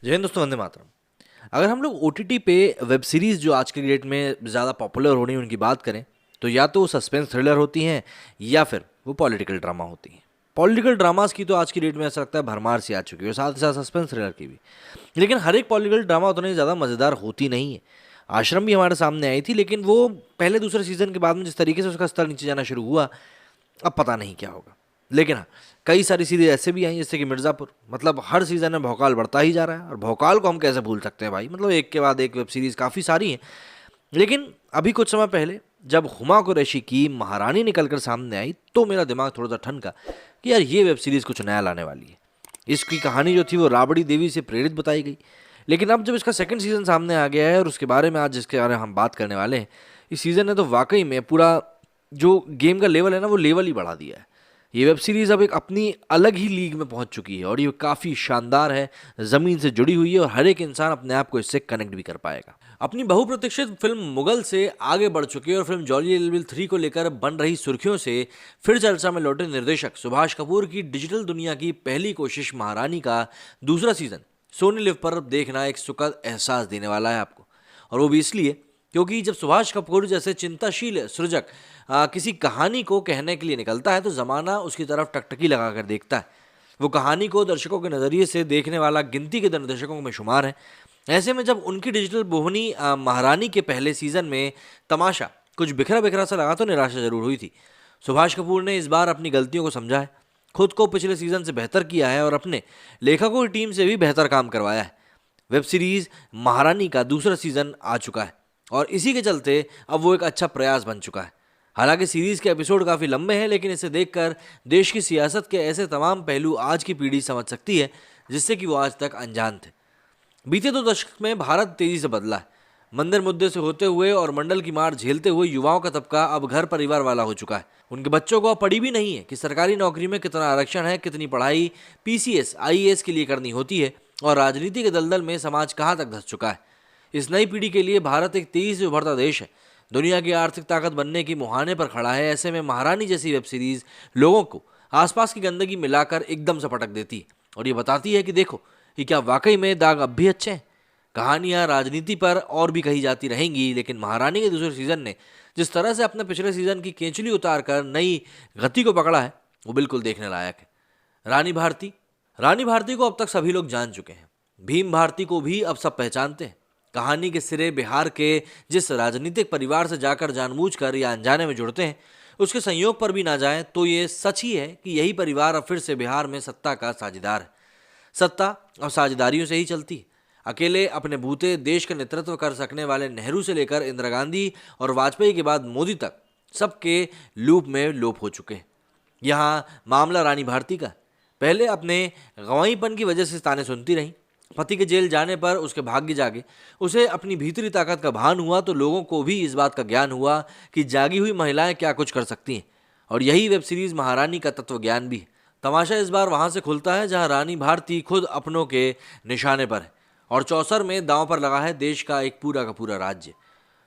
जय हिंद दोस्तों, वंदे मातरम। अगर हम लोग ओटीटी पे वेब सीरीज़ जो आज के डेट में ज़्यादा पॉपुलर हो रही हैं उनकी बात करें, तो या तो वो सस्पेंस थ्रिलर होती हैं या फिर वो पॉलिटिकल ड्रामा होती हैं। पॉलिटिकल ड्रामास की तो आज की डेट में ऐसा लगता है भरमार सी आ चुकी है, और साथ ही साथ सस्पेंस थ्रिलर की भी। लेकिन हर एक पॉलिटिकल ड्रामा उतनी ज़्यादा मज़ेदार होती नहीं है। आश्रम भी हमारे सामने आई थी, लेकिन वो पहले दूसरे सीज़न के बाद में जिस तरीके से उसका स्तर नीचे जाना शुरू हुआ, अब पता नहीं क्या होगा। लेकिन हाँ, कई सारी सीरीज ऐसे भी आई जैसे कि मिर्ज़ापुर। मतलब हर सीज़न में भौकाल बढ़ता ही जा रहा है, और भौकाल को हम कैसे भूल सकते हैं भाई। मतलब एक के बाद एक वेब सीरीज़ काफ़ी सारी हैं। लेकिन अभी कुछ समय पहले जब हुमा कुरैशी की महारानी निकल कर सामने आई, तो मेरा दिमाग थोड़ा सा ठनका कि यार ये वेब सीरीज़ कुछ नया लाने वाली है। इसकी कहानी जो थी वो राबड़ी देवी से प्रेरित बताई गई। लेकिन अब जब इसका सेकंड सीज़न सामने आ गया है, और उसके बारे में आज जिसके बारे में हम बात करने वाले हैं, इस सीज़न ने तो वाकई में पूरा जो गेम का लेवल है ना, वो लेवल ही बढ़ा दिया है। ये वेब सीरीज़ अब एक अपनी अलग ही लीग में पहुंच चुकी है, और ये काफ़ी शानदार है, ज़मीन से जुड़ी हुई है, और हर एक इंसान अपने आप को इससे कनेक्ट भी कर पाएगा। अपनी बहुप्रतीक्षित फिल्म मुगल से आगे बढ़ चुकी है, और फिल्म जॉली एलविल 3 को लेकर बन रही सुर्खियों से फिर चर्चा में लौटे निर्देशक सुभाष कपूर की डिजिटल दुनिया की पहली कोशिश महारानी का दूसरा सीज़न सोनी लिव पर देखना एक सुखद एहसास देने वाला है आपको। और वो भी इसलिए क्योंकि जब सुभाष कपूर जैसे चिंताशील सृजक किसी कहानी को कहने के लिए निकलता है, तो ज़माना उसकी तरफ टकटकी लगाकर देखता है। वो कहानी को दर्शकों के नज़रिए से देखने वाला गिनती के दर्शकों में शुमार है। ऐसे में जब उनकी डिजिटल बोहनी महारानी के पहले सीज़न में तमाशा कुछ बिखरा बिखरा सा लगा, तो निराशा जरूर हुई थी। सुभाष कपूर ने इस बार अपनी गलतियों को समझा है, खुद को पिछले सीज़न से बेहतर किया है, और अपने लेखकों की टीम से भी बेहतर काम करवाया है। वेब सीरीज़ महारानी का दूसरा सीज़न आ चुका है, और इसी के चलते अब वो एक अच्छा प्रयास बन चुका है। हालांकि सीरीज़ के एपिसोड काफ़ी लंबे हैं, लेकिन इसे देखकर देश की सियासत के ऐसे तमाम पहलू आज की पीढ़ी समझ सकती है, जिससे कि वो आज तक अनजान थे। बीते 2 दशक में भारत तेजी से बदला है। मंदिर मुद्दे से होते हुए और मंडल की मार झेलते हुए युवाओं का तबका अब घर परिवार वाला हो चुका है। उनके बच्चों को अब पड़ी भी नहीं है कि सरकारी नौकरी में कितना आरक्षण है, कितनी पढ़ाई पीसीएस आईएएस के लिए करनी होती है, और राजनीति के दलदल में समाज कहाँ तक धंस चुका है। इस नई पीढ़ी के लिए भारत एक तेजी से उभरता देश है, दुनिया की आर्थिक ताकत बनने की मुहाने पर खड़ा है। ऐसे में महारानी जैसी वेब सीरीज लोगों को आसपास की गंदगी मिलाकर एकदम से पटक देती है, और ये बताती है कि देखो कि क्या वाकई में दाग अब भी अच्छे हैं। कहानियां राजनीति पर और भी कही जाती रहेंगी, लेकिन महारानी के दूसरे सीजन ने जिस तरह से अपने पिछले सीजन की केंचुली उतार कर नई गति को पकड़ा है, वो बिल्कुल देखने लायक है। रानी भारती रानी भारती को अब तक सभी लोग जान चुके हैं। भीम भारती को भी अब सब पहचानते हैं। कहानी के सिरे बिहार के जिस राजनीतिक परिवार से जाकर जानबूझकर या अनजाने में जुड़ते हैं, उसके संयोग पर भी ना जाएं, तो ये सच ही है कि यही परिवार अब फिर से बिहार में सत्ता का साझेदार है। सत्ता और साझेदारियों से ही चलती है। अकेले अपने बूते देश का नेतृत्व कर सकने वाले नेहरू से लेकर इंदिरा गांधी और वाजपेयी के बाद मोदी तक सबके लूप में लोप हो चुके हैं। यहाँ मामला रानी भारती का। पहले अपने गंवाईपन की वजह से ताने सुनती रहीं। पति के जेल जाने पर उसके भाग्य जागे, उसे अपनी भीतरी ताकत का भान हुआ, तो लोगों को भी इस बात का ज्ञान हुआ कि जागी हुई महिलाएं क्या कुछ कर सकती हैं। और यही वेब सीरीज महारानी का तत्व ज्ञान भी है। तमाशा इस बार वहां से खुलता है जहां रानी भारती खुद अपनों के निशाने पर है, और चौसर में दांव पर लगा है देश का एक पूरा का पूरा राज्य।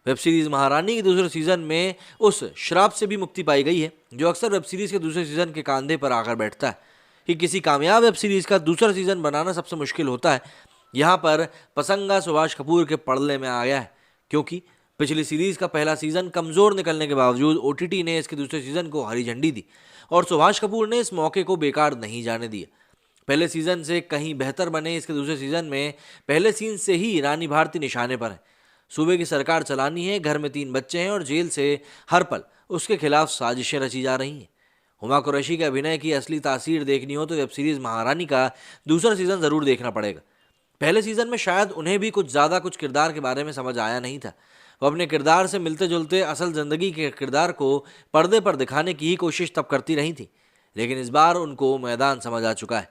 वेब सीरीज महारानी के दूसरे सीजन में उस श्राप से भी मुक्ति पाई गई है जो अक्सर वेब सीरीज के दूसरे सीजन के कंधे पर आकर बैठता है, कि किसी कामयाब वेब सीरीज का दूसरा सीजन बनाना सबसे मुश्किल होता है। यहाँ पर पसंगा सुभाष कपूर के पड़ले में आ गया है, क्योंकि पिछली सीरीज का पहला सीजन कमजोर निकलने के बावजूद ओटीटी ने इसके दूसरे सीजन को हरी झंडी दी, और सुभाष कपूर ने इस मौके को बेकार नहीं जाने दिया। पहले सीजन से कहीं बेहतर बने इसके दूसरे सीजन में पहले सीन से ही रानी भारती निशाने पर है। सूबे की सरकार चलानी है, घर में 3 बच्चे हैं, और जेल से हर पल उसके खिलाफ साजिशें रची जा रही हैं। हुमा कुरैशी के अभिनय की असली तासीर देखनी हो तो वेब सीरीज महारानी का दूसरा सीजन जरूर देखना पड़ेगा। पहले सीजन में शायद उन्हें भी कुछ किरदार के बारे में समझ आया नहीं था। वो अपने किरदार से मिलते जुलते असल जिंदगी के किरदार को पर्दे पर दिखाने की ही कोशिश तब करती रही थी, लेकिन इस बार उनको मैदान समझ आ चुका है।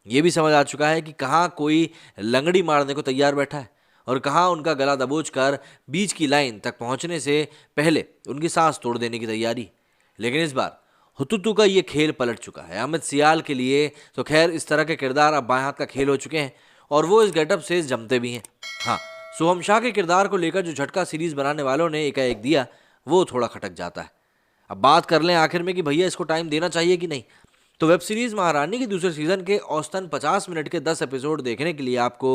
ये भी समझ आ चुका है कि कहाँ कोई लंगड़ी मारने को तैयार बैठा है, और कहाँ उनका गला दबोच कर बीच की लाइन तक पहुंचने से पहले उनकी सांस तोड़ देने की तैयारी। लेकिन इस बार हुतुतु का ये खेल पलट चुका है। अमित सियाल के लिए तो खैर इस तरह के किरदार अब बाएं हाथ का खेल हो चुके हैं, और वो इस गेटअप से जमते भी हैं। हाँ, सोहम शाह के किरदार को लेकर जो झटका सीरीज बनाने वालों ने एकाएक दिया, वो थोड़ा खटक जाता है। अब बात कर लें आखिर में कि भैया इसको टाइम देना चाहिए कि नहीं। तो वेब सीरीज महारानी के दूसरे सीजन के औसतन 50 मिनट के 10 एपिसोड देखने के लिए आपको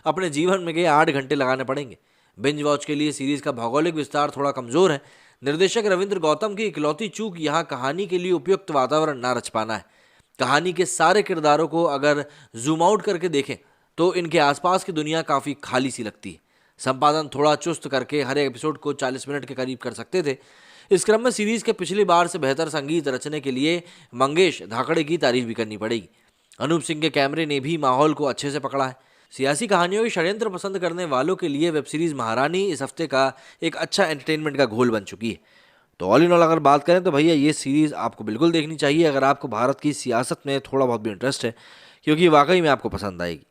अपने जीवन में के 8 घंटे लगाने पड़ेंगे। बिंज वॉच के लिए सीरीज का भौगोलिक विस्तार थोड़ा कमजोर है। निर्देशक रविंद्र गौतम की इकलौती चूक यहाँ कहानी के लिए उपयुक्त वातावरण ना रच पाना है। कहानी के सारे किरदारों को अगर जूम आउट करके देखें तो इनके आसपास की दुनिया काफ़ी खाली सी लगती है। संपादन थोड़ा चुस्त करके हर एपिसोड को 40 मिनट के करीब कर सकते थे। इस क्रम में सीरीज के पिछली बार से बेहतर संगीत रचने के लिए मंगेश धाकड़े की तारीफ भी करनी पड़ेगी। अनूप सिंह के कैमरे ने भी माहौल को अच्छे से पकड़ा है। सियासी कहानियों के षड्यंत्र पसंद करने वालों के लिए वेब सीरीज महारानी इस हफ्ते का एक अच्छा एंटरटेनमेंट का घोल बन चुकी है। तो ऑल इन ऑल अगर बात करें तो भैया ये सीरीज़ आपको बिल्कुल देखनी चाहिए अगर आपको भारत की सियासत में थोड़ा बहुत भी इंटरेस्ट है, क्योंकि वाकई में आपको पसंद आएगी।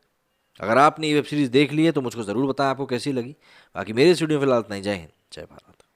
अगर आपने ये वेब सीरीज़ देख ली है तो मुझको ज़रूर बताएं आपको कैसी लगी। बाकी मेरे स्टूडियो में फिलहाल इतना ही। जय हिंद, जय भारत।